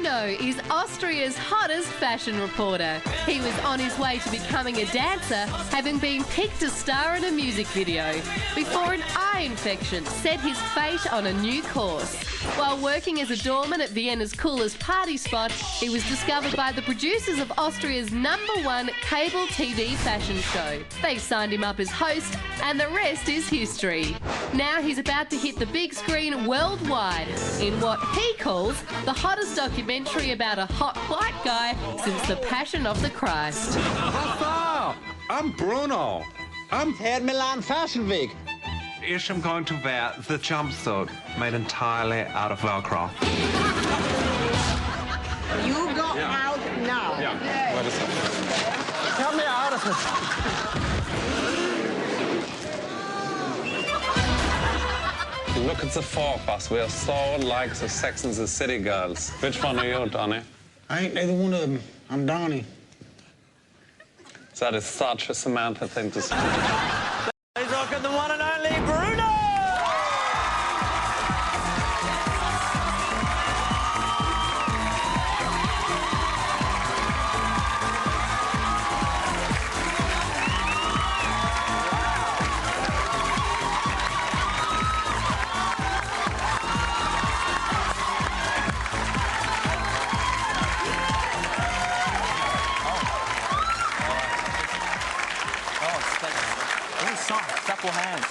Bruno is Austria's hottest fashion reporter. He was on his way to becoming a dancer, having been picked to star in a music video, before an eye infection set his fate on a new course. While working as a doorman at Vienna's coolest party spot, he was discovered by the producers of Austria's #1 cable TV fashion show. They signed him up as host, and the rest is history. Now he's about to hit the big screen worldwide in what he calls the hottest documentary about a hot white guy since The Passion of the Christ. Papa, I'm Bruno. I'm Herr Milan Fashion Week. I'm going to wear the jumpsuit made entirely out of Velcro. You go out now. Yeah. Wait a second. Tell me out of it. Look at the four of us. We are so like the Sex and the City girls. Which one are you, Donny? I ain't neither one of them. I'm Donnie. That is such a Samantha thing to say. Please welcome the one and only Bruno! Supple hands.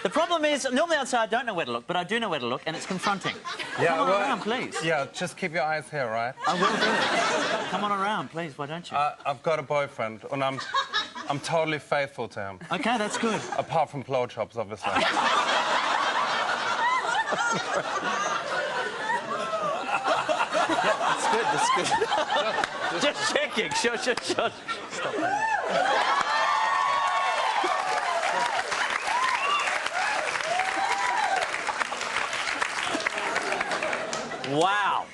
The problem is, normally I'd say I don't know where to look, but I do know where to look, and it's confronting. Yeah, Come on around, please. Yeah, just keep your eyes here, right? I will do it. Come on around, please. Why don't you? I've got a boyfriend, and I'm totally faithful to him. OK, that's good. Apart from blowjobs, obviously. Yeah, that's good, that's good. Just checking. Sure. Stop that. Wow.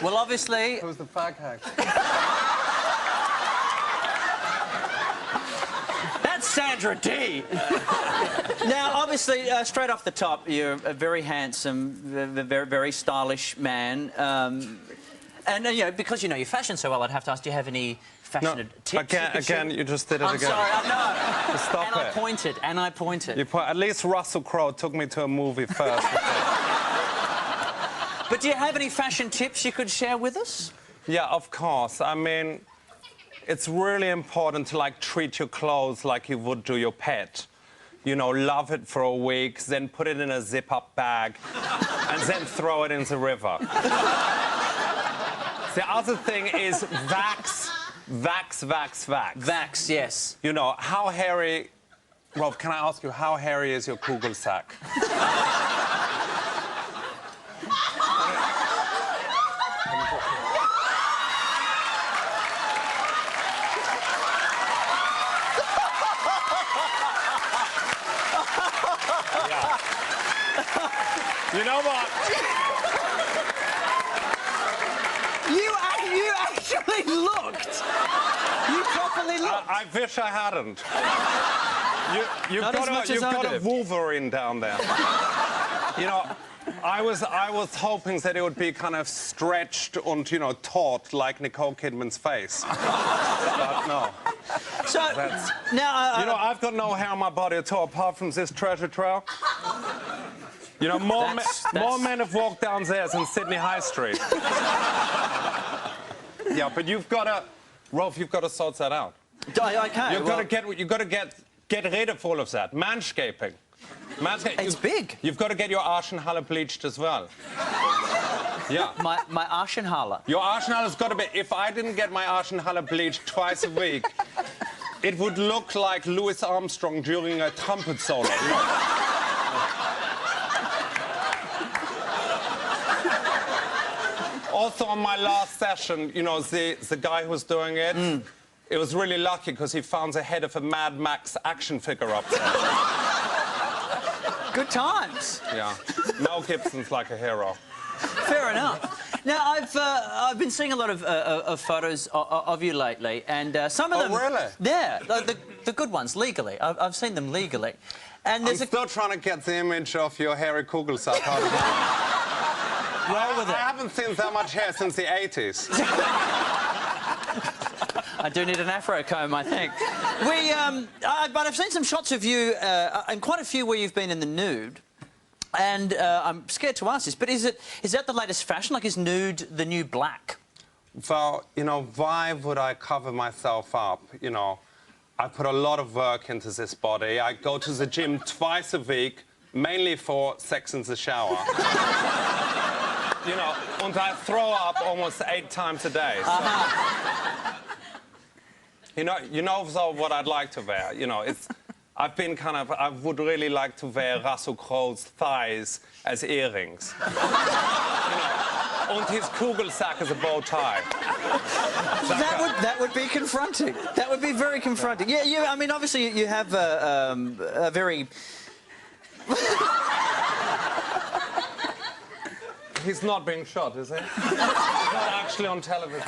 Well, obviously... Who's the fag hag? That's Sandra D. Now, obviously, straight off the top, you're a very handsome, very stylish man. And, you know, because you know your fashion so well, I'd have to ask, do you have any fashion tips? Again, you just did it I'm again. sorry, I know. Stop and it. I pointed. At least Russell Crowe took me to a movie first. But do you have any fashion tips you could share with us? Yeah, of course. I mean, it's really important to, like, treat your clothes like you would do your pet. You know, love it for a week, then put it in a zip-up bag, and then throw it in the river. The other thing is vax. Vax, yes. You know, how hairy... Rove, can I ask you, how hairy is your Kugelsack? You know what? You actually looked. You properly looked. I wish I hadn't. You've got a Wolverine down there. You know, I was hoping that it would be kind of stretched and, you know, taut like Nicole Kidman's face. But no. So, now... you know, I've got no hair on my body at all, apart from this treasure trail. You know, more men have walked down there than Sydney High Street. Yeah, but you've got to... Rove, you've got to sort that out. Okay, You've got to get rid of all of that. Manscaping. It's big. You've got to get your Arschenhalle bleached as well. Yeah. My Arschenhalle. Your Arschenhalle's got to be... If I didn't get my Arschenhalle bleached twice a week, it would look like Louis Armstrong during a trumpet solo. You know? Also, on my last session, you know, the guy who was doing it, it was really lucky because he found the head of a Mad Max action figure up there. Good times. Yeah. Mel Gibson's like a hero. Fair enough. Now, I've been seeing a lot of photos of you lately, and some of them... Oh, really? Yeah, the good ones, legally. I've seen them legally. And I'm still trying to get the image of your hairy Kugelsack out of it. Roll with it. I haven't seen that much hair since the 80s. I do need an afro comb, I think. But I've seen some shots of you, and quite a few where you've been in the nude. And I'm scared to ask this, but is that the latest fashion? Like, is nude the new black? Well, you know, why would I cover myself up? You know, I put a lot of work into this body. I go to the gym twice a week, mainly for sex in the shower. You know, and I throw up almost 8 times a day. So. You know, so what I'd like to wear. You know, I've been kind of... I would really like to wear Russell Crowe's thighs as earrings. You know, and his Kugelsack as a bow tie. That would be confronting. That would be very confronting. Yeah, I mean, obviously you have a very... He's not being shot, is he? He's not actually on television.